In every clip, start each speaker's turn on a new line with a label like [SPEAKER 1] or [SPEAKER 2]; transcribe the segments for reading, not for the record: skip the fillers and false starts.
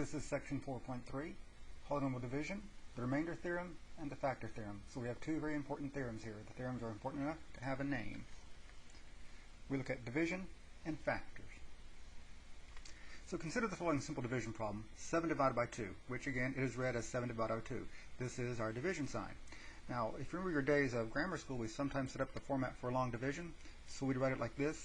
[SPEAKER 1] This is section 4.3, polynomial division, the remainder theorem, and the factor theorem. So we have two very important theorems here. The theorems are important enough to have a name. We look at division and factors. So consider the following simple division problem, 7 divided by 2, which again is read as 7 divided by 2. This is our division sign. Now, if you remember your days of grammar school, we sometimes set up the format for a long division. So we'd write it like this.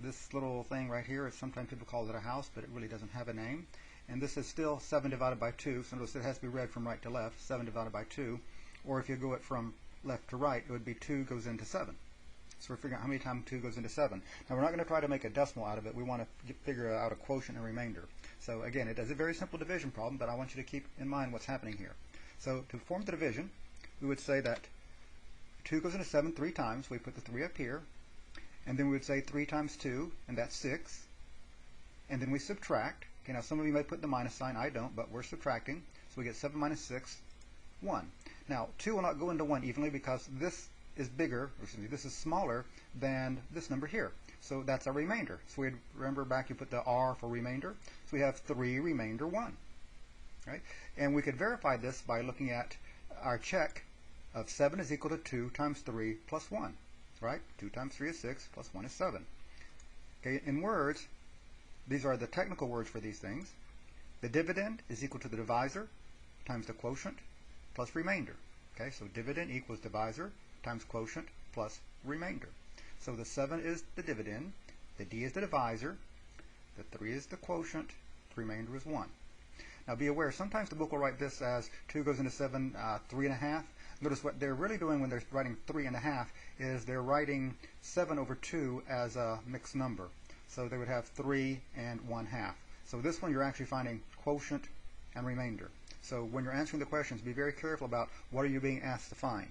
[SPEAKER 1] This little thing right here, sometimes people call it a house, but it really doesn't have a name. And this is still 7 divided by 2, so notice it has to be read from right to left, 7 divided by 2. Or if you go it from left to right, it would be 2 goes into 7. So we're figuring out how many times 2 goes into 7. Now we're not going to try to make a decimal out of it. We want to figure out a quotient and remainder. So again, it is a very simple division problem, but I want you to keep in mind what's happening here. So to form the division, we would say that 2 goes into 7 3 times. We put the 3 up here. And then we would say 3 times 2, and that's 6. And then we subtract. Okay, now some of you may put the minus sign. I don't, but we're subtracting. So we get 7 minus 6, 1. Now, 2 will not go into 1 evenly because this is bigger, or excuse me, this is smaller than this number here. So that's our remainder. So we remember back you put the R for remainder. So we have 3 remainder 1. Right? And we could verify this by looking at our check of 7 is equal to 2 times 3 plus 1. Right? 2 times 3 is 6, plus 1 is 7. Okay, in words, these are the technical words for these things. The dividend is equal to the divisor times the quotient plus remainder. Okay, so dividend equals divisor times quotient plus remainder. So the 7 is the dividend, the d is the divisor, the 3 is the quotient, the remainder is 1. Now be aware, sometimes the book will write this as 2 goes into 7, 3.5. Notice what they're really doing when they're writing 3.5 is they're writing 7 over 2 as a mixed number. So they would have 3 and 1/2. So this one you're actually finding quotient and remainder. So when you're answering the questions, be very careful about what are you being asked to find.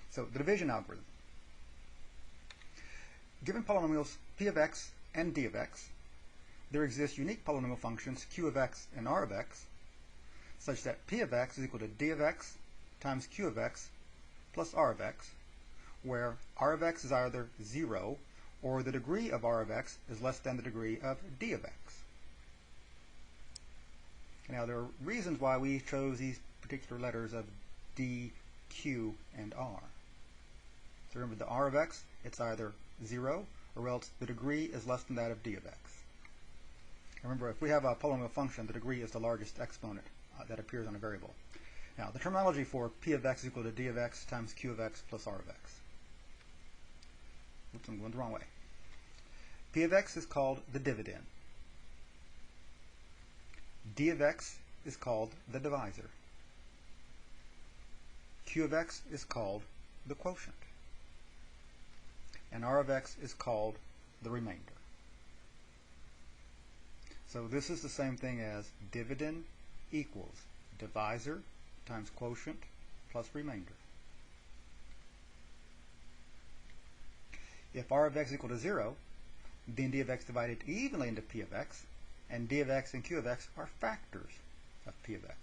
[SPEAKER 1] So the division algorithm. Given polynomials p of x and d of x, there exist unique polynomial functions q of x and r of x, such that p of x is equal to d of x times q of x plus r of x, where r of x is either 0 or the degree of r of x is less than the degree of d of x. Now there are reasons why we chose these particular letters of d, q, and r. So remember the r of x, it's either 0 or else the degree is less than that of d of x. Remember, if we have a polynomial function, the degree is the largest exponent that appears on a variable. Now, the terminology for p of x is equal to d of x times q of x plus r of x. Oops, I'm going the wrong way. P of x is called the dividend. D of x is called the divisor. Q of x is called the quotient. And r of x is called the remainder. So this is the same thing as dividend equals divisor times quotient plus remainder. If r of x is equal to 0, then d of x divided evenly into p of x, and d of x and q of x are factors of p of x.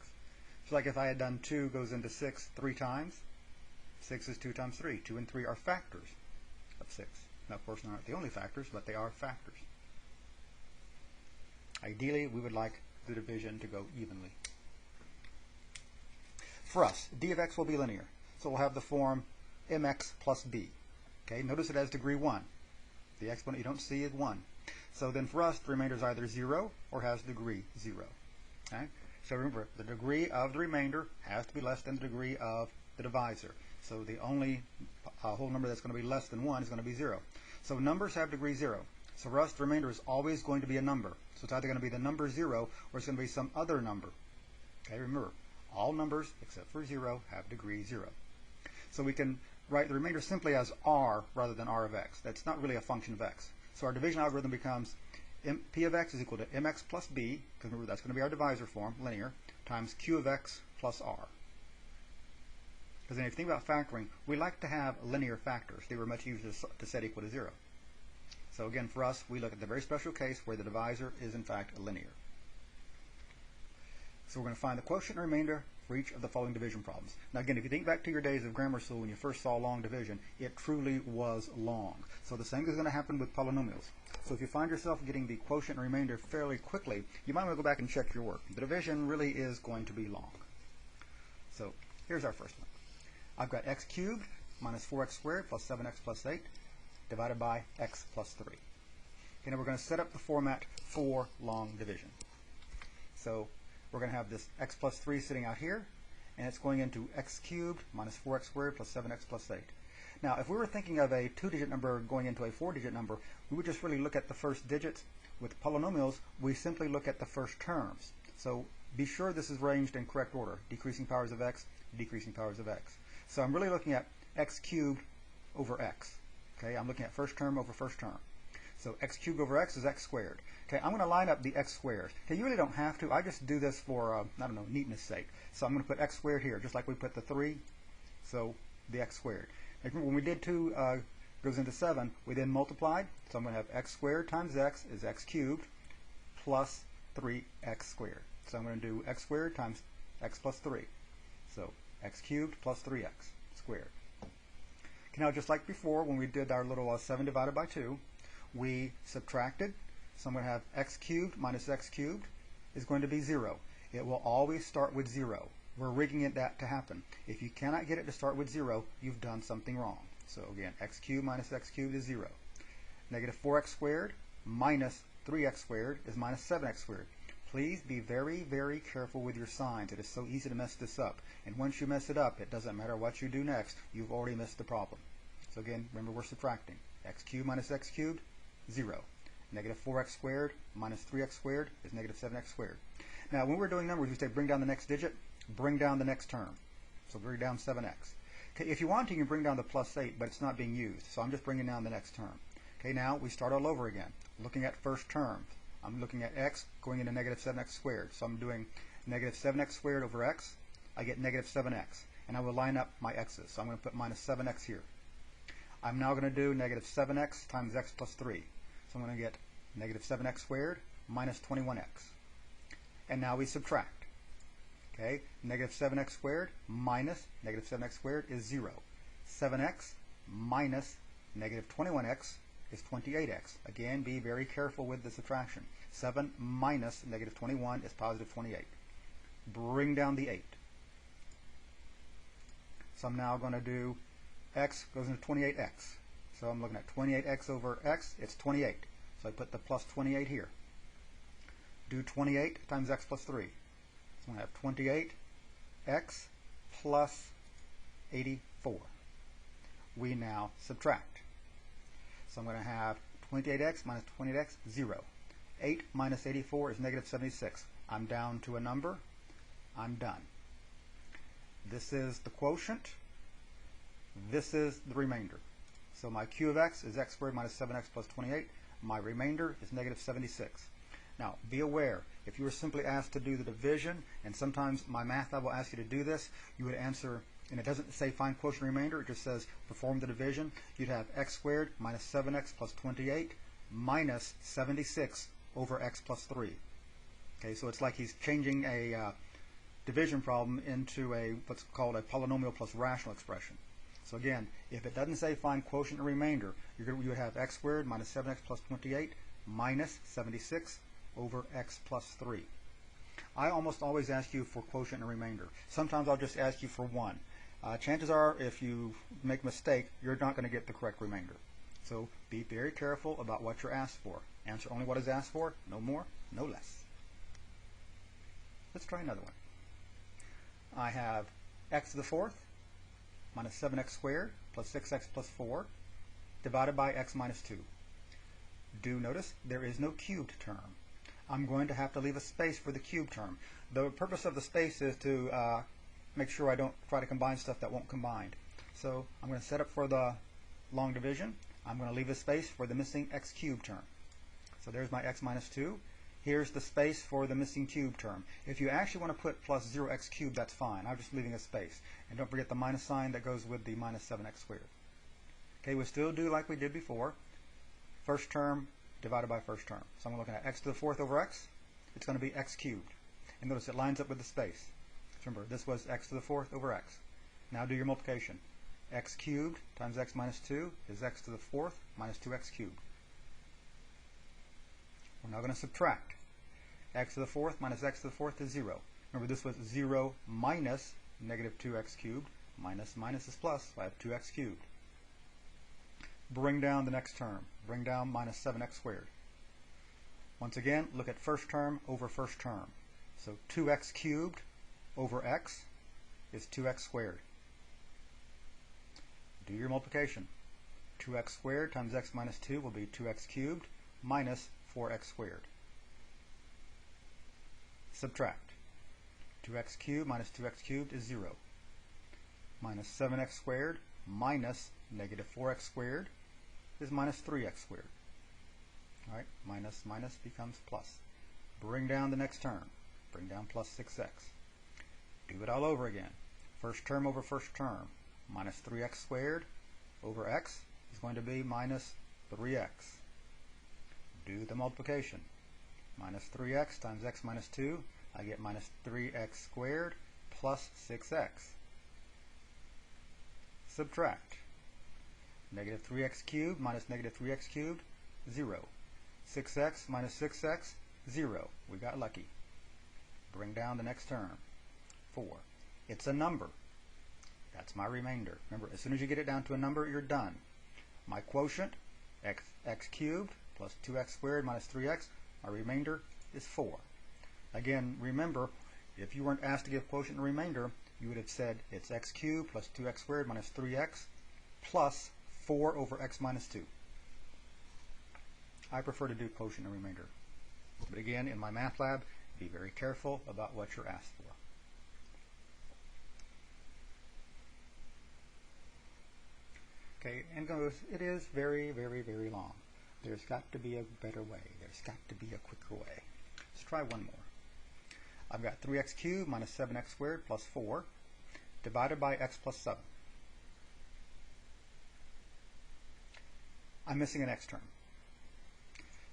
[SPEAKER 1] So like if I had done 2 goes into 6 3 times, 6 is 2 times 3. 2 and 3 are factors of 6. Now of course, they aren't the only factors, but they are factors. Ideally, we would like the division to go evenly. For us, d of x will be linear. So we'll have the form mx plus b. Okay, notice it has degree 1. The exponent you don't see is 1. So then for us, the remainder is either 0 or has degree 0. Okay? So remember, the degree of the remainder has to be less than the degree of the divisor. So the only whole number that's going to be less than 1 is going to be 0. So numbers have degree 0. So for us, the remainder is always going to be a number. So it's either going to be the number 0 or it's going to be some other number. Okay, remember, all numbers except for 0 have degree 0. So we can write the remainder simply as r rather than r of x. That's not really a function of x. So our division algorithm becomes p of x is equal to mx plus b, because remember that's going to be our divisor form, linear, times q of x plus r. Because if you think about factoring, we like to have linear factors. They were much easier to set equal to 0. So again, for us, we look at the very special case where the divisor is in fact linear. So we're going to find the quotient and remainder for each of the following division problems. Now again, if you think back to your days of grammar school when you first saw long division, it truly was long. So the same is going to happen with polynomials. So if you find yourself getting the quotient and remainder fairly quickly, you might want to go back and check your work. The division really is going to be long. So here's our first one. I've got x cubed minus 4x squared plus 7x plus 8 divided by x plus 3. Okay, now we're going to set up the format for long division. So we're going to have this x plus 3 sitting out here, and it's going into x cubed minus 4x squared plus 7x plus 8. Now, if we were thinking of a 2-digit number going into a 4-digit number, we would just really look at the first digits. With polynomials, we simply look at the first terms. So be sure this is arranged in correct order, decreasing powers of x, decreasing powers of x. So I'm really looking at x cubed over x. Okay, I'm looking at first term over first term. So x cubed over x is x squared. Okay, I'm going to line up the x squared. Okay, you really don't have to. I just do this for, I don't know, neatness sake. So I'm going to put x squared here, just like we put the 3. So the x squared. Like when we did 2 goes into 7, we then multiplied. So I'm going to have x squared times x is x cubed plus 3x squared. So I'm going to do x squared times x plus 3. So x cubed plus 3x squared. Okay, now just like before when we did our little 7 divided by 2, we subtracted. So I'm going to have x cubed minus x cubed is going to be 0. It will always start with 0. We're rigging it that to happen. If you cannot get it to start with 0, you've done something wrong. So again, x cubed minus x cubed is 0. Negative 4x squared minus 3x squared is minus 7x squared. Please be very, very careful with your signs. It is so easy to mess this up. And once you mess it up, it doesn't matter what you do next. You've already missed the problem. So again, remember we're subtracting. X cubed minus x cubed, 0. Negative 4x squared minus 3x squared is negative 7x squared. Now, when we're doing numbers, we say bring down the next digit, bring down the next term. So bring down 7x. Okay, if you want to, you can bring down the plus 8, but it's not being used. So I'm just bringing down the next term. Okay, now we start all over again. Looking at first term. I'm looking at x going into negative 7x squared. So I'm doing negative 7x squared over x. I get negative 7x. And I will line up my x's. So I'm going to put minus 7x here. I'm now going to do negative 7x times x plus 3. So I'm going to get negative 7x squared minus 21x. And now we subtract. Okay, negative 7x squared minus negative 7x squared is 0. 7x minus negative 21x is 28x. Again, be very careful with the subtraction. 7 minus negative 21 is positive 28. Bring down the 8. So I'm now going to do x goes into 28x. So I'm looking at 28x over x, it's 28. So I put the plus 28 here. Do 28 times x plus 3. So I'm going to have 28x plus 84. We now subtract. So I'm going to have 28x minus 28x, 0. 8 minus 84 is negative 76. I'm down to a number. I'm done. This is the quotient. This is the remainder. So my q of x is x squared minus 7x plus 28. My remainder is negative 76. Now, be aware, if you were simply asked to do the division, and sometimes my math lab will ask you to do this, you would answer, and it doesn't say find quotient remainder, it just says perform the division. You'd have x squared minus 7x plus 28 minus 76 over x plus 3. Okay, so it's like he's changing a division problem into a what's called a polynomial plus rational expression. So again, if it doesn't say find quotient and remainder, you would have x squared minus 7x plus 28 minus 76 over x plus 3. I almost always ask you for quotient and remainder. Sometimes I'll just ask you for one. Chances are, if you make a mistake, you're not going to get the correct remainder. So be very careful about what you're asked for. Answer only what is asked for, no more, no less. Let's try another one. I have x to the fourth minus 7x squared plus 6x plus 4 divided by x minus 2. Do notice there is no cubed term. I'm going to have to leave a space for the cubed term. The purpose of the space is to make sure I don't try to combine stuff that won't combine. So I'm going to set up for the long division. I'm going to leave a space for the missing x cubed term. So there's my x minus 2. Here's the space for the missing cube term. If you actually want to put plus 0x cubed, that's fine. I'm just leaving a space. And don't forget the minus sign that goes with the minus 7x squared. Okay, we'll still do like we did before. First term divided by first term. So I'm looking at x to the fourth over x. It's going to be x cubed. And notice it lines up with the space. Remember, this was x to the fourth over x. Now do your multiplication. X cubed times x minus 2 is x to the fourth minus 2x cubed. We're now going to subtract. X to the fourth minus x to the fourth is 0. Remember, this was 0 minus negative 2x cubed. Minus minus is plus, so I have 2x cubed. Bring down the next term. Bring down minus 7x squared. Once again, look at first term over first term. So 2x cubed over x is 2x squared. Do your multiplication. 2x squared times x minus 2 will be 2x cubed minus 4x squared. Subtract. 2x cubed minus 2x cubed is 0. Minus 7x squared minus negative 4x squared is minus 3x squared. Alright, minus minus becomes plus. Bring down the next term. Bring down plus 6x. Do it all over again. First term over first term. Minus 3x squared over x is going to be minus 3x. Do the multiplication. Minus 3x times x minus 2, I get minus 3x squared plus 6x. Subtract. Negative 3x cubed minus negative 3x cubed, 0. 6x minus 6x, 0. We got lucky. Bring down the next term. 4. It's a number. That's my remainder. Remember, as soon as you get it down to a number, you're done. My quotient, x cubed plus 2x squared minus 3x, my remainder is 4. Again, remember, if you weren't asked to give quotient and remainder, you would have said it's x cubed plus 2x squared minus 3x plus 4 over x minus 2. I prefer to do quotient and remainder. But again, in my math lab, be very careful about what you're asked for. Okay, and goes, it is very, very, very long. There's got to be a better way. There's got to be a quicker way. Let's try one more. I've got 3x cubed minus 7x squared plus 4 divided by x plus 7. I'm missing an x term.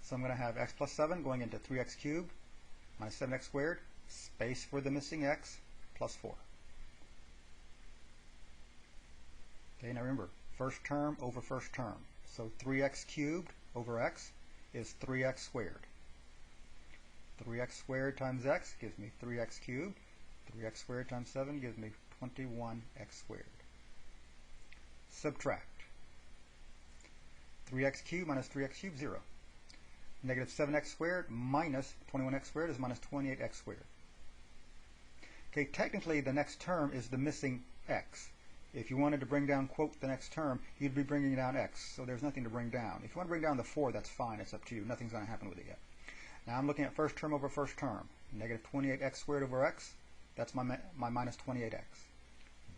[SPEAKER 1] So I'm going to have x plus 7 going into 3x cubed minus 7x squared, space for the missing x, plus 4. Okay, now remember, first term over first term. So 3x cubed over x is 3x squared. 3x squared times x gives me 3x cubed. 3x squared times 7 gives me 21x squared. Subtract. 3x cubed minus 3x cubed, 0. Negative 7x squared minus 21x squared is minus 28x squared. Okay, technically the next term is the missing x. If you wanted to bring down, quote, the next term, you'd be bringing down x, so there's nothing to bring down. If you want to bring down the 4, that's fine, it's up to you. Nothing's going to happen with it yet. Now I'm looking at first term over first term. Negative 28x squared over x, that's my minus 28x.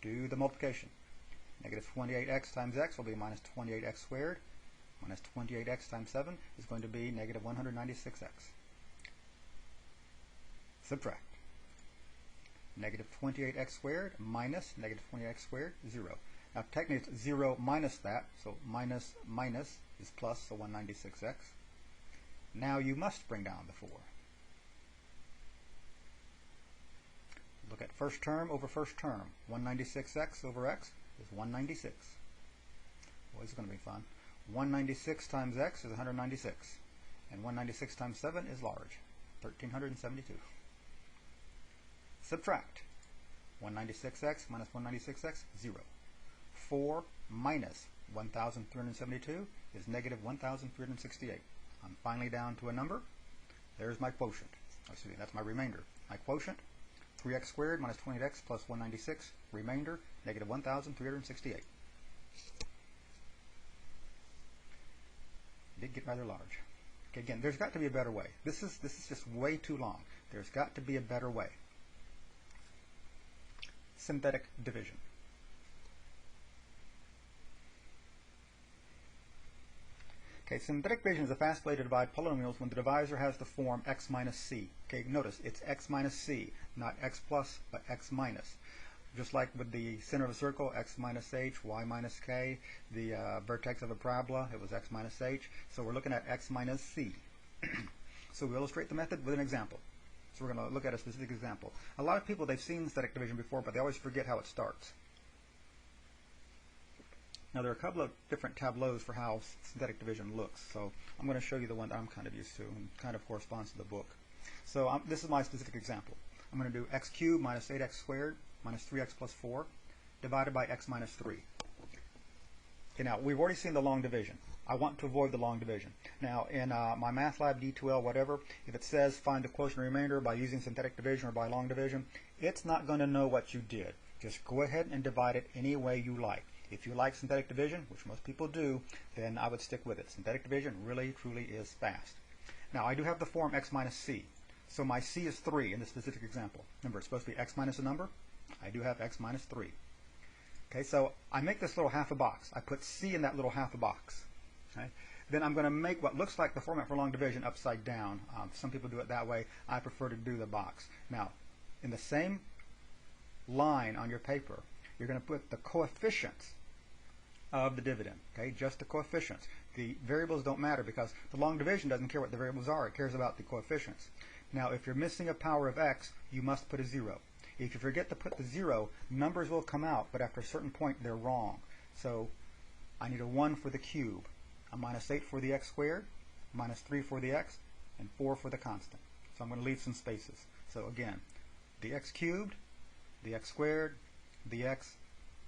[SPEAKER 1] Do the multiplication. Negative 28x times x will be minus 28x squared. Minus 28x times 7 is going to be negative 196x. Subtract. Negative 28x squared minus negative 28x squared, 0. Now technically it's 0 minus that, so minus minus is plus, so 196x. Now you must bring down the 4. Look at first term over first term. 196x over x is 196. Boy, this is going to be fun. 196 times x is 196. And 196 times 7 is large, 1372. Subtract. 196x minus 196x, 0. 4 minus 1,372 is negative 1,368. I'm finally down to a number. There's my quotient. Excuse me, that's my remainder. My quotient, 3x squared minus 28x plus 196, remainder, negative 1,368. It did get rather large. Okay, again, there's got to be a better way. This is just way too long. There's got to be a better way. Synthetic division. Okay, synthetic division is a fast way to divide polynomials when the divisor has the form x minus c. Okay, notice it's x minus c, not x plus, but x minus. Just like with the center of a circle, x minus h, y minus k, the vertex of a parabola, it was x minus h. So we're looking at x minus c. So we illustrate the method with an example. So we're going to look at a specific example. A lot of people, they've seen synthetic division before, but they always forget how it starts. Now there are a couple of different tableaus for how synthetic division looks. So I'm going to show you the one that I'm kind of used to and kind of corresponds to the book. So this is my specific example. I'm going to do x cubed minus 8x squared minus 3x plus 4 divided by x minus 3. Okay, now we've already seen the long division. I want to avoid the long division. Now in my math lab, D2L, whatever, if it says find the quotient remainder by using synthetic division or by long division, it's not going to know what you did. Just go ahead and divide it any way you like. If you like synthetic division, which most people do, then I would stick with it. Synthetic division really, truly is fast. Now I do have the form x minus c. So my c is 3 in this specific example. Remember, it's supposed to be x minus a number. I do have x minus 3. Okay, so I make this little half a box. I put c in that little half a box. Okay? Then I'm going to make what looks like the format for long division upside down. Some people do it that way. I prefer to do the box. Now, in the same line on your paper, you're going to put the coefficients of the dividend. Okay, just the coefficients. The variables don't matter because the long division doesn't care what the variables are. It cares about the coefficients. Now, if you're missing a power of x, you must put a 0. If you forget to put the 0, numbers will come out, but after a certain point, they're wrong. So I need a 1 for the cube, a minus 8 for the x squared, minus 3 for the x, and 4 for the constant. So I'm going to leave some spaces. So again, the x cubed, the x squared, the x,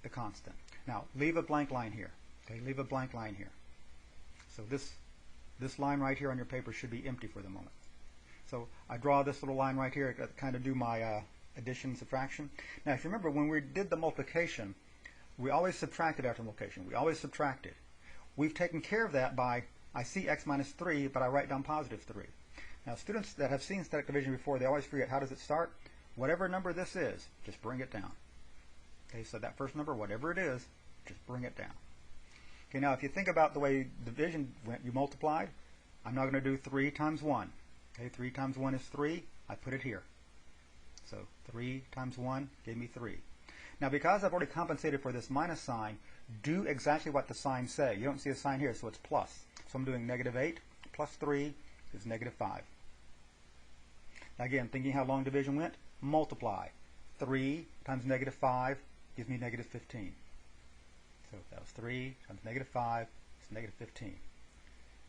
[SPEAKER 1] the constant. Now, leave a blank line here. Okay, leave a blank line here. So this line right here on your paper should be empty for the moment. So I draw this little line right here to kind of do my addition and subtraction. Now, if you remember, when we did the multiplication, we always subtracted after multiplication. We always subtracted. We've taken care of that by, I see x minus 3, but I write down positive 3. Now, students that have seen synthetic division before, they always forget, how does it start? Whatever number this is, just bring it down. Okay, so that first number, whatever it is, just bring it down. Okay, now if you think about the way division went, you multiplied. I'm now going to do 3 times 1. Okay, 3 times 1 is 3. I put it here. So 3 times 1 gave me 3. Now because I've already compensated for this minus sign, do exactly what the signs say. You don't see a sign here, so it's plus. So I'm doing negative 8 plus 3 is negative 5. Now again, thinking how long division went, multiply. 3 times negative 5 gives me negative 15. So that was 3 times negative 5 is negative 15.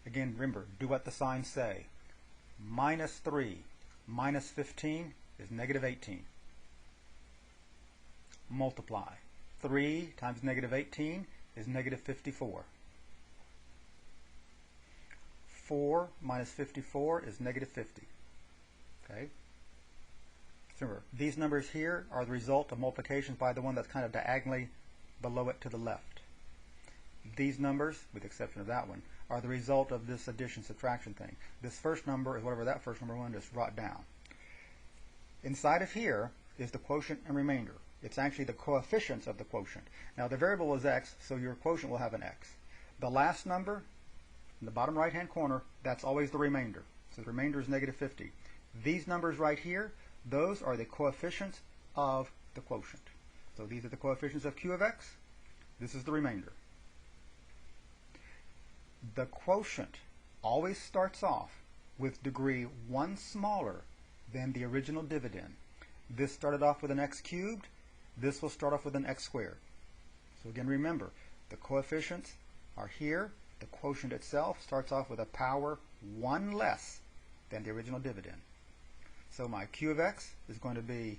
[SPEAKER 1] Again, remember, do what the signs say. Minus 3 minus 15 is negative 18. Multiply. 3 times negative 18 is negative 54. 4 minus 54 is negative 50. Okay? Remember, these numbers here are the result of multiplications by the one that's kind of diagonally below it to the left. These numbers, with the exception of that one, are the result of this addition-subtraction thing. This first number is whatever that first number one just brought down. Inside of here is the quotient and remainder. It's actually the coefficients of the quotient. Now the variable is x, so your quotient will have an x. The last number, in the bottom right-hand corner, that's always the remainder. So the remainder is negative 50. These numbers right here, those are the coefficients of the quotient. So these are the coefficients of q of x. This is the remainder. The quotient always starts off with degree 1 smaller than the original dividend. This started off with an x cubed. This will start off with an x squared. So again, remember, the coefficients are here. The quotient itself starts off with a power 1 less than the original dividend. So my q of x is going to be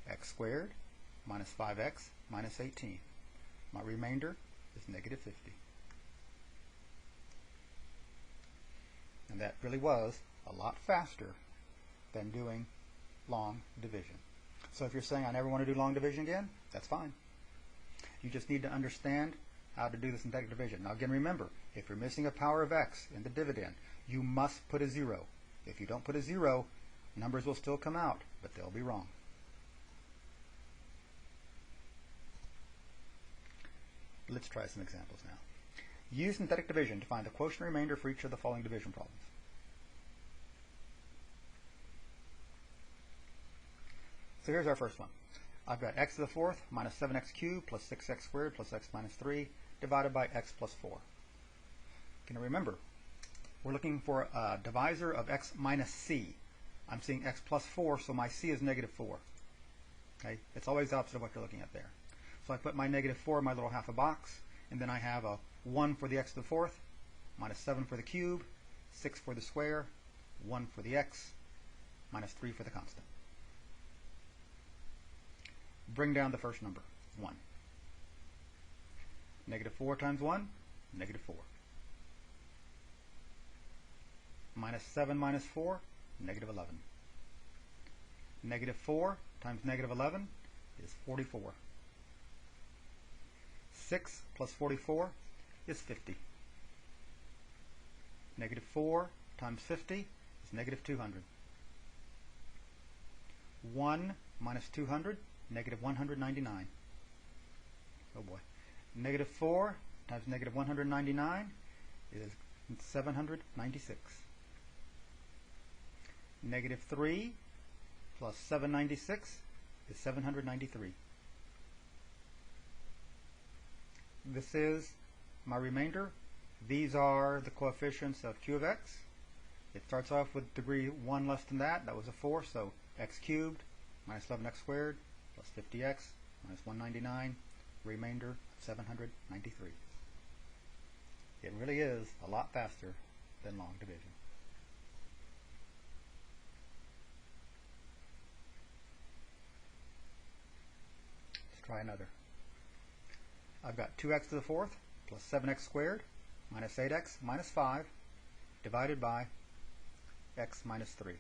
[SPEAKER 1] x squared minus 5x minus 18. My remainder is negative 50. And that really was a lot faster than doing long division. So if you're saying I never want to do long division again, that's fine. You just need to understand how to do the synthetic division. Now again, remember, if you're missing a power of x in the dividend, you must put a 0. If you don't put a 0, numbers will still come out, but they'll be wrong. Let's try some examples now. Use synthetic division to find the quotient remainder for each of the following division problems. So here's our first one. I've got x to the fourth minus 7x cubed plus 6x squared plus x minus 3 divided by x plus 4. Okay, now remember, we're looking for a divisor of x minus c. I'm seeing x plus 4, so my c is negative 4. Okay? It's always the opposite of what you're looking at there. So I put my negative 4 in my little half a box, and then I have a 1 for the x to the 4th, minus 7 for the cube, 6 for the square, 1 for the x, minus 3 for the constant. Bring down the first number, 1. Negative 4 times 1, negative 4. Minus 7 minus 4, negative 11. Negative 4 times negative 11 is 44. 6 plus 44 is 50. Negative 4 times 50 is negative 200. 1 minus 200, negative 199. Oh boy. Negative 4 times negative 199 is 796. Negative 3 plus 796 is 793. This is my remainder. These are the coefficients of q of x. It starts off with degree 1 less than that. That was a 4, so x cubed minus 11x squared plus 50x minus 199, remainder of 793. It really is a lot faster than long division. Let's try another. I've got 2x to the 4th plus 7x squared minus 8x minus 5 divided by x minus 3.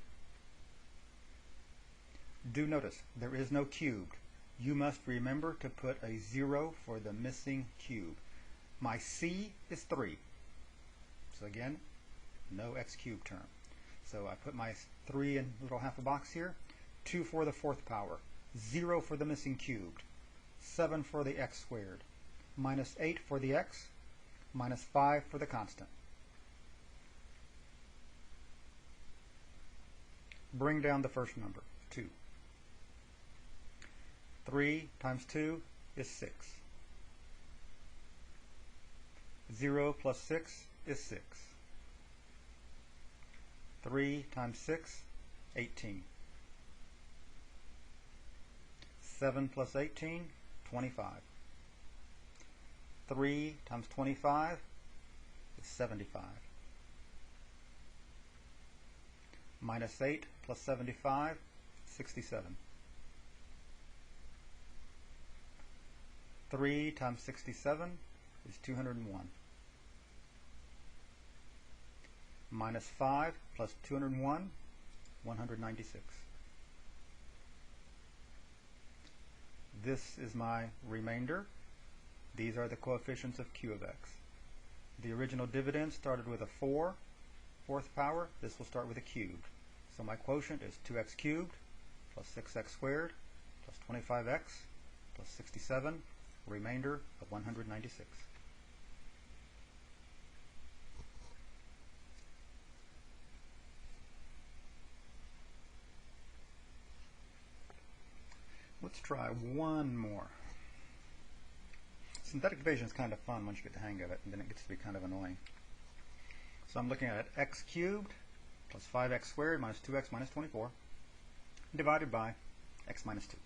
[SPEAKER 1] Do notice there is no cubed. You must remember to put a 0 for the missing cube. My c is 3. So again, no x cubed term. So I put my 3 in a little half a box here. 2 for the 4th power. 0 for the missing cubed. 7 for the x squared. Minus 8 for the x. Minus 5 for the constant. Bring down the first number, 2. 3 times 2 is 6. 0 plus 6 is 6. 3 times 6, 18. 7 plus 18, 25. 3 times 25 is 75. Minus 8 plus 75, 67. 3 times 67 is 201. Minus 5 plus 201, 196. This is my remainder. These are the coefficients of q of x. The original dividend started with a 4, 4th power. This will start with a cubed. So my quotient is 2x cubed plus 6x squared plus 25x plus 67, remainder of 196. Let's try one more. Synthetic division is kind of fun once you get the hang of it, and then it gets to be kind of annoying. So I'm looking at x cubed plus 5x squared minus 2x minus 24 divided by x minus 2.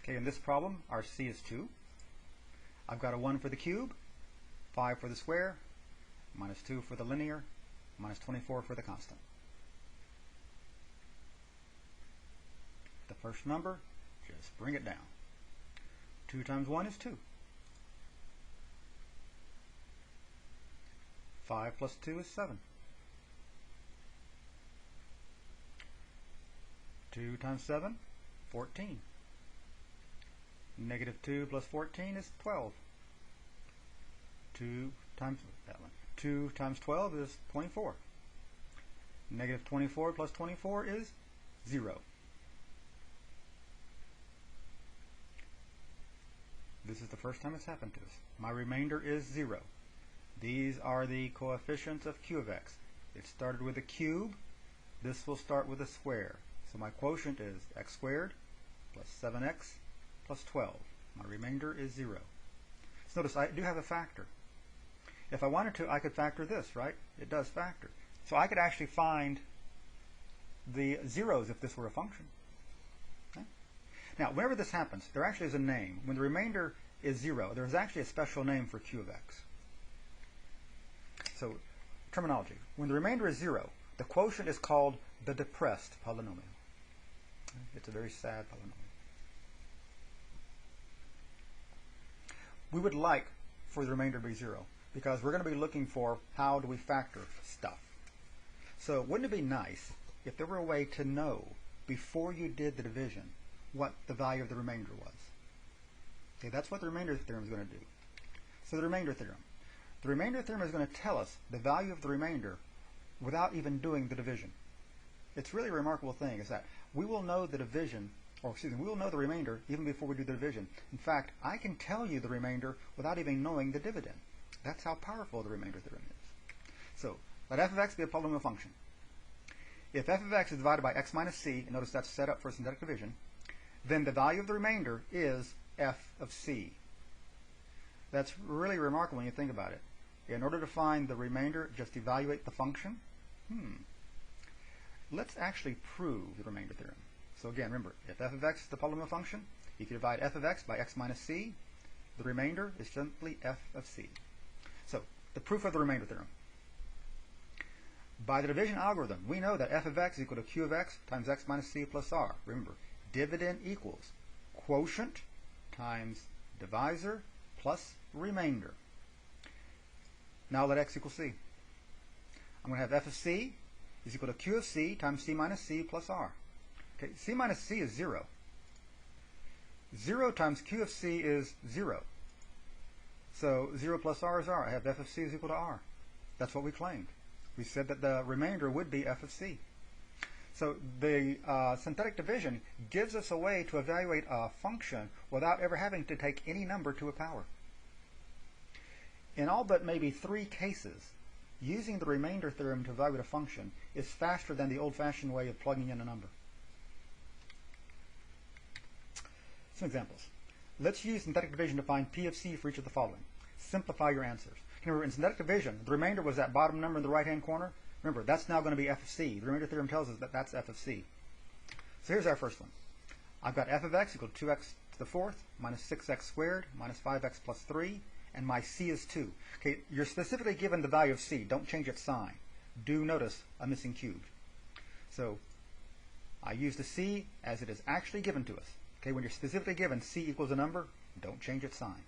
[SPEAKER 1] Okay, in this problem, our c is 2. I've got a 1 for the cube, 5 for the square, minus 2 for the linear, minus 24 for the constant. The first number, just bring it down. 2 times 1 is 2. 5 plus 2 is 7. 2 times 7, 14. Negative 2 plus 14 is 12. 2 times 12 is 24. Negative 24 plus 24 is 0. This is the first time it's happened to us. My remainder is 0. These are the coefficients of q of x. It started with a cube. This will start with a square. So my quotient is x squared plus 7x plus 12. My remainder is 0. So notice I do have a factor. If I wanted to, I could factor this, right? It does factor. So I could actually find the zeros if this were a function. Okay? Now, whenever this happens, there actually is a name. When the remainder is 0, there's actually a special name for q of x. So, terminology. When the remainder is 0, the quotient is called the depressed polynomial. It's a very sad polynomial. We would like for the remainder to be 0 because we're going to be looking for how do we factor stuff. So wouldn't it be nice if there were a way to know before you did the division what the value of the remainder was? Okay, that's what the remainder theorem is going to do. So the remainder theorem. The remainder theorem is going to tell us the value of the remainder without even doing the division. It's really a remarkable thing is that we will know the division, or excuse me, we will know the remainder even before we do the division. In fact, I can tell you the remainder without even knowing the dividend. That's how powerful the remainder theorem is. So let f of x be a polynomial function. If f of x is divided by x minus c, and notice that's set up for synthetic division, then the value of the remainder is f of c. That's really remarkable when you think about it. In order to find the remainder, just evaluate the function. Let's actually prove the remainder theorem. So again, remember, if f of x is the polynomial function, if you divide f of x by x minus c, the remainder is simply f of c. So, the proof of the remainder theorem. By the division algorithm, we know that f of x is equal to q of x times x minus c plus r. Remember, dividend equals quotient times divisor plus remainder. Now let x equal c. I'm going to have f of c is equal to q of c times c minus c plus r. Okay, c minus c is 0. 0 times q of c is 0. So 0 plus r is r. I have f of c is equal to r. That's what we claimed. We said that the remainder would be f of c. So the synthetic division gives us a way to evaluate a function without ever having to take any number to a power. In all but maybe 3 cases, using the remainder theorem to evaluate a function is faster than the old-fashioned way of plugging in a number. Some examples. Let's use synthetic division to find p of c for each of the following. Simplify your answers. Remember, in synthetic division, the remainder was that bottom number in the right-hand corner. Remember, that's now going to be f of c. The remainder theorem tells us that that's f of c. So here's our first one. I've got f of x equal to 2x to the 4th minus 6x squared minus 5x plus 3, and my c is 2. Okay, you're specifically given the value of c. Don't change its sign. Do notice a missing cube. So I use the c as it is actually given to us. Okay, when you're specifically given c equals a number, don't change its sign.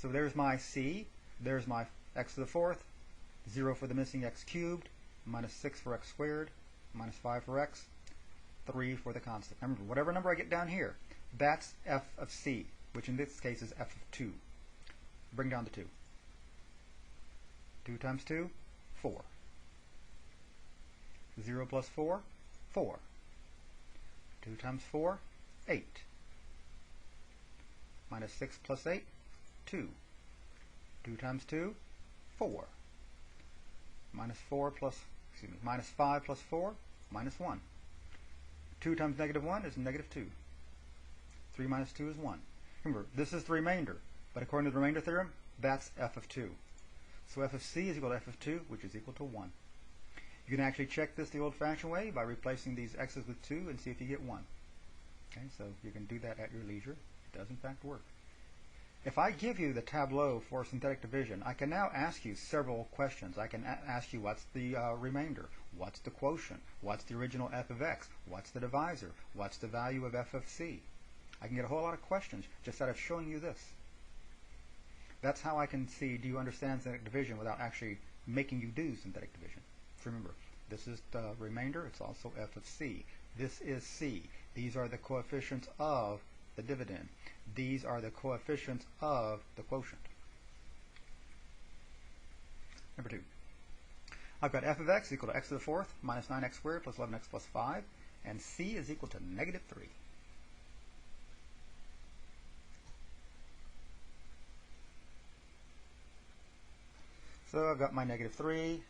[SPEAKER 1] So there's my c, there's my x to the 4th, 0 for the missing x cubed, minus 6 for x squared, minus 5 for x, 3 for the constant. Remember, whatever number I get down here, that's f of c, which in this case is f of 2. Bring down the 2. 2 times 2, 4. 0 plus 4, 4. 2 times 4, 8. Minus 6 plus 8, 2. 2 times 2, 4. Minus 4 plus, excuse me, minus 5 plus 4, minus 1. 2 times negative 1 is negative 2. 3 minus 2 is 1. Remember, this is the remainder, but according to the remainder theorem, that's f of 2. So f of c is equal to f of 2, which is equal to 1. You can actually check this the old-fashioned way by replacing these x's with 2 and see if you get 1. Okay, so you can do that at your leisure. It does in fact work. If I give you the tableau for synthetic division, I can now ask you several questions. I can ask you what's the remainder, what's the quotient, what's the original f of x, what's the divisor, what's the value of f of c. I can get a whole lot of questions just out of showing you this. That's how I can see, do you understand synthetic division without actually making you do synthetic division. So remember, this is the remainder, it's also f of c. This is c. These are the coefficients of the dividend. These are the coefficients of the quotient. Number 2. I've got f of x equal to x to the 4th minus 9x squared plus 11x plus 5, and c is equal to negative 3. So I've got my negative 3,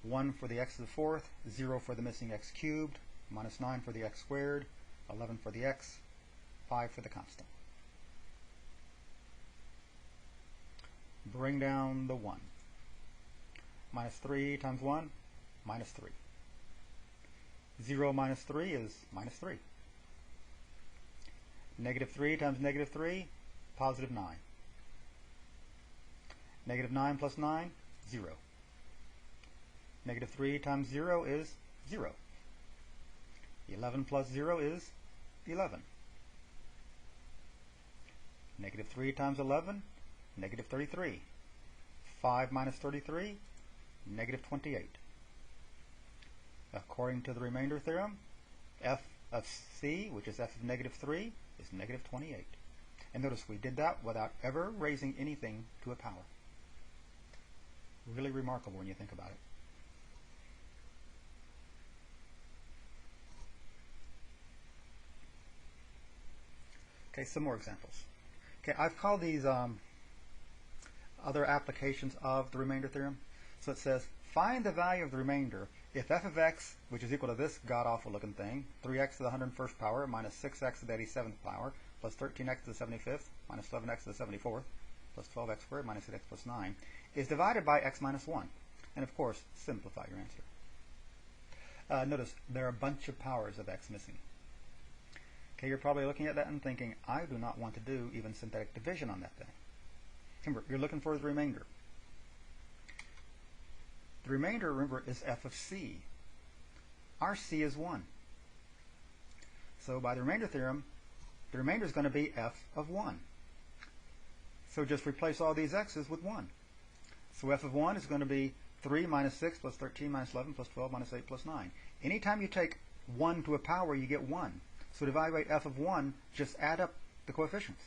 [SPEAKER 1] 1 for the x to the 4th, 0 for the missing x cubed, minus 9 for the x squared, 11 for the x, 5 for the constant. Bring down the 1. minus 3 times 1, minus 3. 0 minus 3 is minus 3. Negative 3 times negative 3, positive 9. Negative 9 plus 9, 0. Negative 3 times 0 is 0. 11 plus 0 is 11. Negative 3 times 11, negative 33. 5 minus 33, negative 28. According to the remainder theorem, f of c, which is f of negative 3, is negative 28. And notice we did that without ever raising anything to a power. Really remarkable when you think about it. Okay, some more examples. Okay, I've called these other applications of the remainder theorem. So it says, find the value of the remainder if f of x, which is equal to this god-awful looking thing, 3x to the 101st power minus 6x to the 87th power, plus 13x to the 75th, minus 11x to the 74th, plus 12x squared minus 8x plus 9, is divided by x minus 1. And of course, simplify your answer. Notice there are a bunch of powers of x missing. Okay, you're probably looking at that and thinking, I do not want to do even synthetic division on that thing. Remember, you're looking for the remainder. The remainder, remember, is f of c. Our c is 1. So by the remainder theorem, the remainder is going to be f of 1. So just replace all these x's with 1. So f of 1 is going to be 3 minus 6 plus 13 minus 11 plus 12 minus 8 plus 9. Anytime you take 1 to a power, you get 1. So to evaluate f of 1, just add up the coefficients.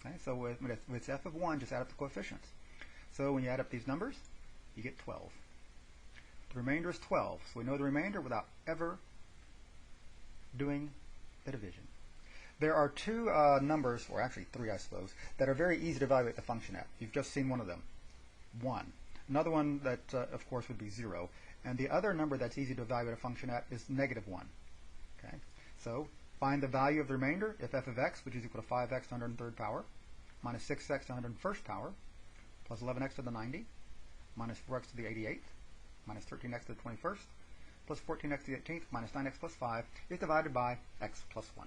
[SPEAKER 1] Okay, so with f of 1, just add up the coefficients. So when you add up these numbers, you get 12. The remainder is 12. So we know the remainder without ever doing the division. There are two numbers, or actually 3 I suppose, that are very easy to evaluate the function at. You've just seen one of them, 1. Another one that, of course, would be 0. And the other number that's easy to evaluate a function at is negative 1. Okay, so find the value of the remainder if f of x, which is equal to 5x to the 103rd power, minus 6x to the 101st power, plus 11x to the 90, minus 4x to the 88th, minus 13x to the 21st, plus 14x to the 18th, minus 9x plus 5, is divided by x plus 1.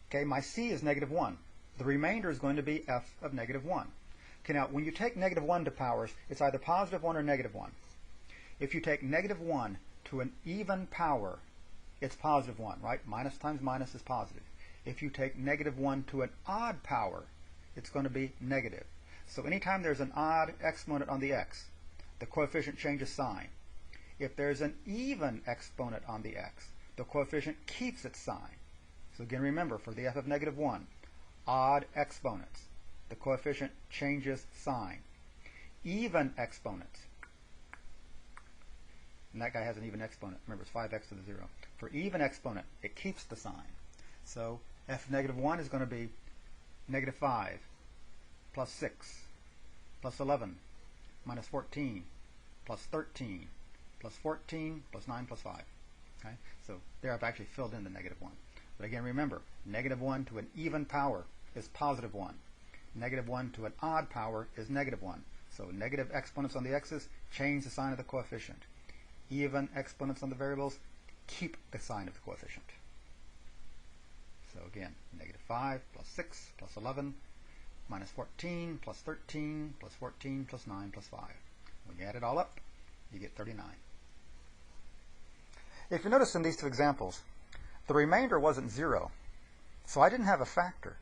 [SPEAKER 1] Okay, my c is negative 1. The remainder is going to be f of negative 1. Okay, now when you take negative 1 to powers, it's either positive 1 or negative 1. If you take negative 1 to an even power, it's positive 1, right? Minus times minus is positive. If you take negative 1 to an odd power, it's going to be negative. So anytime there's an odd exponent on the x, the coefficient changes sign. If there's an even exponent on the x, the coefficient keeps its sign. So again, remember, for the f of negative 1, odd exponents, the coefficient changes sign. Even exponents, and that guy has an even exponent. Remember, it's 5x to the 0. For even exponent, it keeps the sign. So f of negative 1 is going to be negative 5 plus 6 plus 11 minus 14 plus 13 plus 14 plus 9 plus 5. Okay? So there I've actually filled in the negative 1. But again, remember, negative 1 to an even power is positive 1. Negative 1 to an odd power is negative 1. So negative exponents on the x's change the sign of the coefficient. Even exponents on the variables keep the sign of the coefficient. So again, negative 5 plus 6 plus 11 minus 14 plus 13 plus 14 plus 9 plus 5. When you add it all up, you get 39. If you notice in these two examples, the remainder wasn't 0. So I didn't have a factor.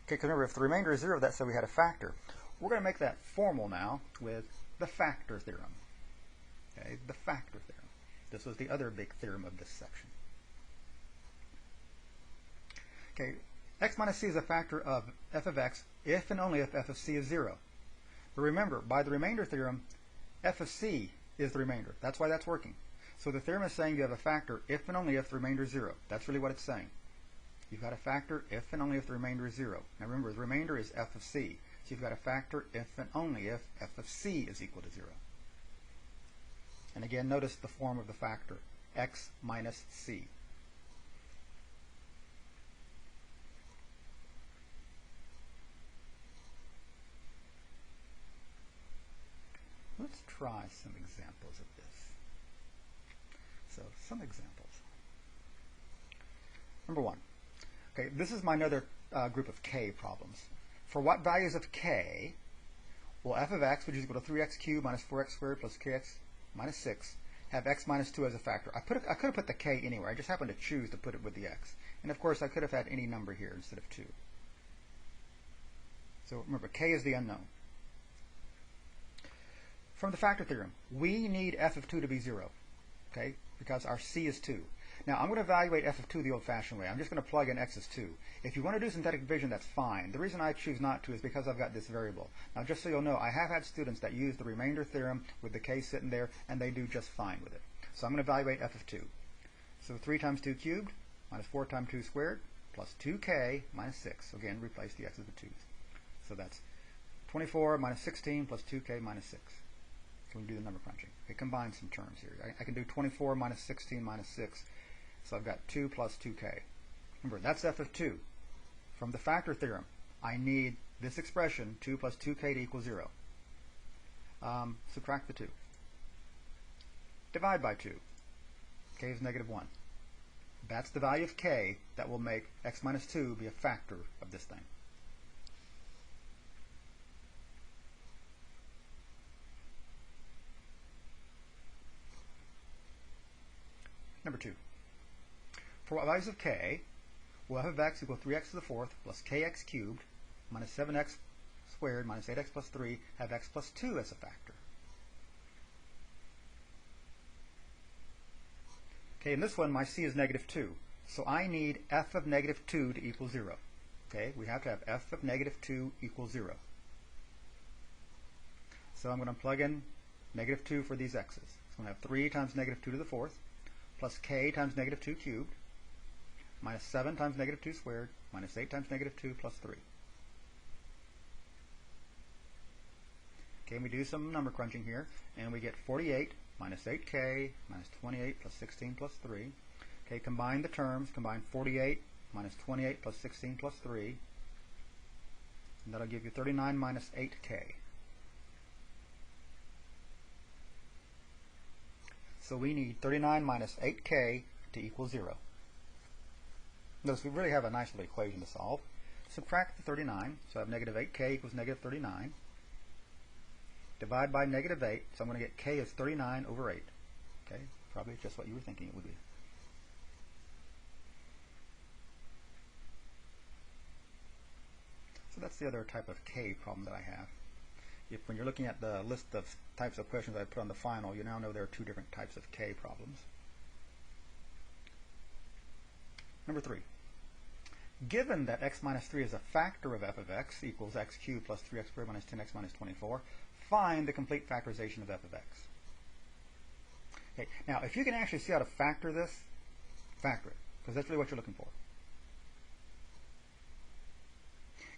[SPEAKER 1] Okay, because remember, if the remainder is 0, that said we had a factor. We're going to make that formal now with the factor theorem. Okay, the factor theorem. This was the other big theorem of this section. Okay, x minus c is a factor of f of x if and only if f of c is 0. But remember, by the remainder theorem, f of c is the remainder. That's why that's working. So the theorem is saying you have a factor if and only if the remainder is 0. That's really what it's saying. You've got a factor if and only if the remainder is 0. Now remember, the remainder is f of c. So you've got a factor if and only if f of c is equal to 0. And again, notice the form of the factor, x minus c. try some examples of this. So, some examples. Number one. Okay, this is my another group of k problems. For what values of k will f of x, which is equal to 3x cubed minus 4x squared plus kx minus 6, have x minus 2 as a factor? I could have put the k anywhere. I just happened to choose to put it with the x. And of course, I could have had any number here instead of 2. So remember, k is the unknown. From the factor theorem, we need f of 2 to be 0, okay, because our c is 2. Now, I'm going to evaluate f of 2 the old-fashioned way. I'm just going to plug in x as 2. If you want to do synthetic division, that's fine. The reason I choose not to is because I've got this variable. Now, just so you'll know, I have had students that use the remainder theorem with the k sitting there, and they do just fine with it. So I'm going to evaluate f of 2. So 3 times 2 cubed minus 4 times 2 squared plus 2k minus 6. So again, replace the x's with 2's. So that's 24 minus 16 plus 2k minus 6. So we can do the number crunching. Okay, combine some terms here. I can do 24 minus 16 minus 6. So I've got 2 plus 2k. Remember, that's f of 2. From the factor theorem, I need this expression, 2 plus 2k to equal 0. Subtract the 2. Divide by 2. K is negative 1. That's the value of k that will make x minus 2 be a factor of this thing. Number 2. For what values of k will f of x equal 3x to the fourth plus kx cubed minus 7x squared minus 8x plus 3 have x plus 2 as a factor? Okay, in this one, my c is negative 2. So I need f of negative 2 to equal 0. Okay, we have to have f of negative 2 equal 0. So I'm going to plug in negative 2 for these x's. So I'm going to have 3 times negative 2 to the fourth plus k times negative 2 cubed minus 7 times negative 2 squared minus 8 times negative 2 plus 3. Okay, and we do some number crunching here, and we get 48 minus 8k minus 28 plus 16 plus 3. Okay, combine the terms. Combine 48 minus 28 plus 16 plus 3. And that'll give you 39 minus 8k. So we need 39 minus 8k to equal 0. Notice we really have a nice little equation to solve. Subtract the 39, so I have negative 8k equals negative 39. Divide by negative 8, so I'm going to get k is 39 over 8. Okay, probably just what you were thinking it would be. So that's the other type of k problem that I have. When you're looking at the list of types of questions I put on the final, you now know there are 2 different types of k problems. Number 3. Given that x minus 3 is a factor of f of x equals x cubed plus 3x squared minus 10x minus 24, find the complete factorization of f of x. Okay, now if you can actually see how to factor this, factor it, because that's really what you're looking for.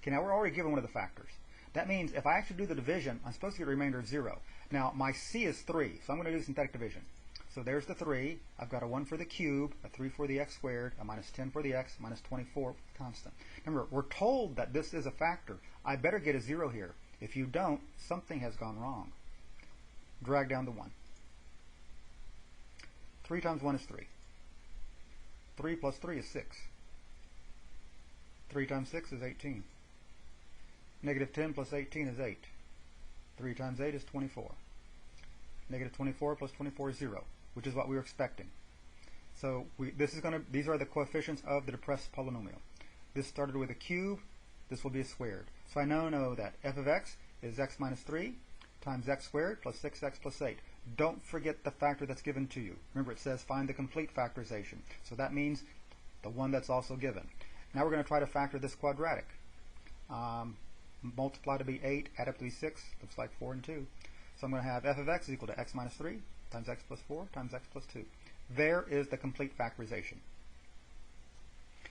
[SPEAKER 1] Okay, now we're already given one of the factors. That means if I actually do the division, I'm supposed to get a remainder of 0. Now my c is 3, so I'm going to do synthetic division. So there's the 3. I've got a 1 for the cube, a 3 for the x squared, a minus 10 for the x, minus 24 constant. Remember, we're told that this is a factor. I better get a 0 here. If you don't, something has gone wrong. Drag down the 1. 3 times 1 is 3. 3 plus 3 is 6. 3 times 6 is 18. Negative 10 plus 18 is 8. 3 times 8 is 24. Negative 24 plus 24 is 0, which is what we were expecting. So these are the coefficients of the depressed polynomial. This started with a cube. This will be a squared. So I now know that f of x is x minus 3 times x squared plus 6x plus 8. Don't forget the factor that's given to you. Remember, it says find the complete factorization. So that means the one that's also given. Now we're going to try to factor this quadratic. Multiply to be 8, add up to be 6. Looks like 4 and 2. So I'm going to have f of x is equal to x minus 3 times x plus 4 times x plus 2. There is the complete factorization.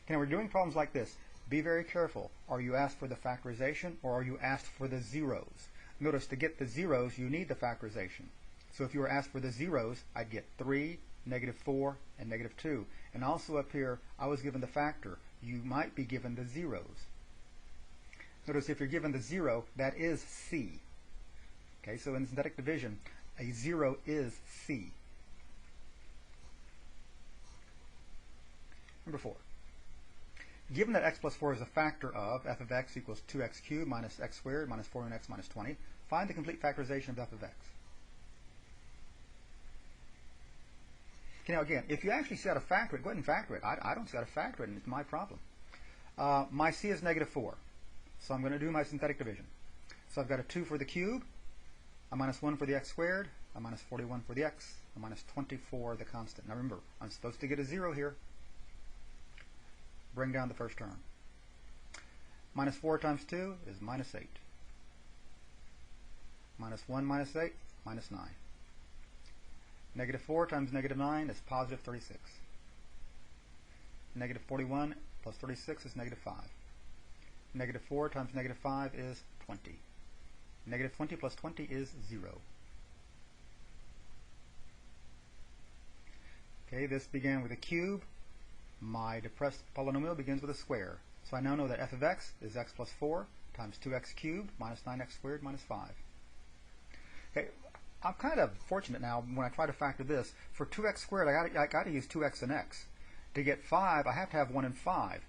[SPEAKER 1] Now we're doing problems like this. Be very careful. Are you asked for the factorization or are you asked for the zeros? Notice to get the zeros you need the factorization. So if you were asked for the zeros, I'd get 3, negative 4, and negative 2. And also up here, I was given the factor. You might be given the zeros. Notice if you're given the 0, that is c. Okay, so in synthetic division, A 0 is C. Number 4. Given that x plus 4 is a factor of f of x equals 2x cubed minus x squared minus 4x minus 20, find the complete factorization of f of x. Okay, now again, if you actually see how to factor it, go ahead and factor it. I don't see how to factor it, and it's my problem. My c is negative 4, so I'm going to do my synthetic division. So I've got a 2 for the cube, a minus 1 for the x squared, a minus 41 for the x, a minus 24 the constant. Now remember, I'm supposed to get a 0 here. Bring down the first term. Minus 4 times 2 is minus 8. Minus 1 minus 8, minus 9. Negative 4 times negative 9 is positive 36. Negative 41 plus 36 is negative 5. Negative 4 times negative 5 is 20. Negative 20 plus 20 is 0. Okay, this began with a cube. My depressed polynomial begins with a square. So I now know that f of x is x plus 4 times 2x cubed minus 9x squared minus 5. Okay, I'm kind of fortunate now when I try to factor this. For 2x squared, I got to use 2x and x. To get 5, I have to have 1 and 5.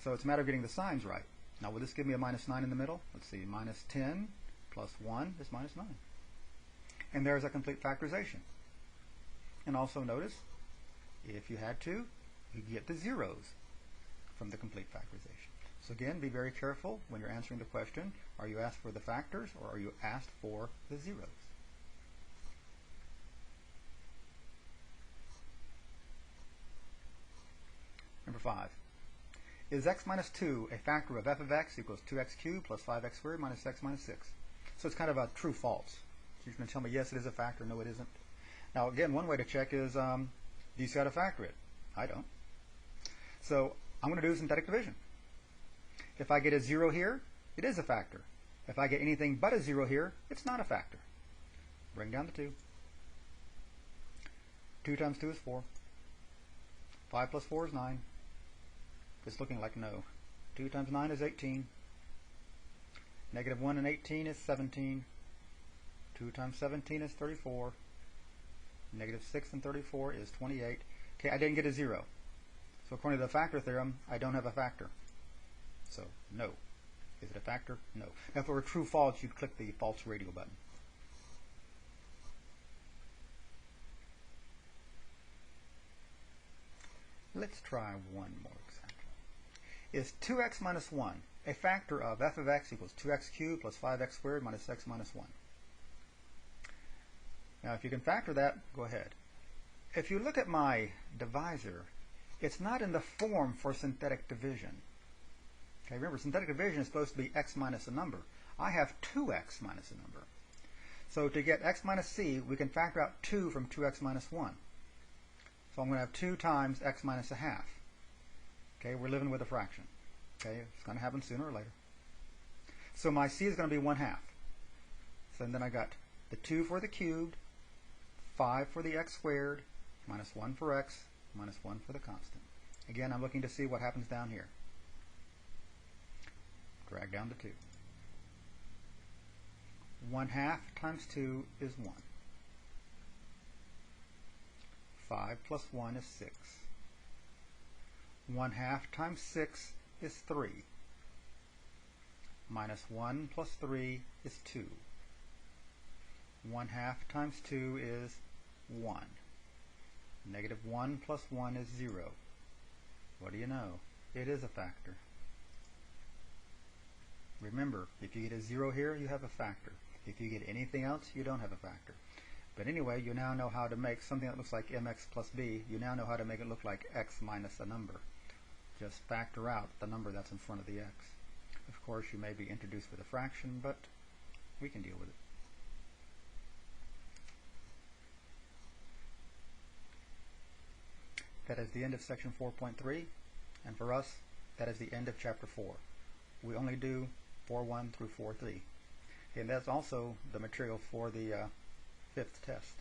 [SPEAKER 1] So it's a matter of getting the signs right. Now, will this give me a minus 9 in the middle? Let's see, minus 10 plus 1 is minus 9. And there's a complete factorization. And also notice, if you had to, you get the zeros from the complete factorization. So again, be very careful when you're answering the question. Are you asked for the factors or are you asked for the zeros? Number 5. Is x minus 2 a factor of f of x equals 2x cubed plus 5x squared minus x minus 6? So it's kind of a true-false. So you're going to tell me, yes, it is a factor, no, it isn't. Now, again, one way to check is, do you see how to factor it? I don't. So I'm going to do synthetic division. If I get a 0 here, it is a factor. If I get anything but a 0 here, it's not a factor. Bring down the 2. 2 times 2 is 4. 5 plus 4 is 9. It's looking like no. 2 times 9 is 18. Negative 1 and 18 is 17. 2 times 17 is 34. Negative 6 and 34 is 28. Okay, I didn't get a 0. So according to the factor theorem, I don't have a factor. So, no. Is it a factor? No. Now, if it were true-false, you'd click the false radial button. Let's try one more example. Is 2x minus 1 a factor of f of x equals 2x cubed plus 5x squared minus x minus 1? Now, if you can factor that, go ahead. If you look at my divisor, it's not in the form for synthetic division. Okay, remember, synthetic division is supposed to be x minus a number. I have 2x minus a number. So to get x minus c, we can factor out 2 from 2x minus 1. So I'm going to have 2 times x minus a half. Okay, we're living with a fraction. Okay, it's going to happen sooner or later. So my c is going to be 1/2. So then I got the 2 for the cubed, 5 for the x squared, minus 1 for x, minus 1 for the constant. Again, I'm looking to see what happens down here. Drag down the 2. 1/2 times 2 is 1. 5 plus 1 is 6. 1/2 times 6 is 3. Minus 1 plus 3 is 2. 1/2 times 2 is 1. Negative 1 plus 1 is 0. What do you know? It is a factor. Remember, if you get a 0 here, you have a factor. If you get anything else, you don't have a factor. But anyway, you now know how to make something that looks like mx plus b. You now know how to make it look like x minus a number. Just factor out the number that's in front of the x. Of course, you may be introduced with a fraction, but we can deal with it. That is the end of section 4.3, and for us, that is the end of chapter 4. We only do 4.1 through 4.3. And that's also the material for the 5th test.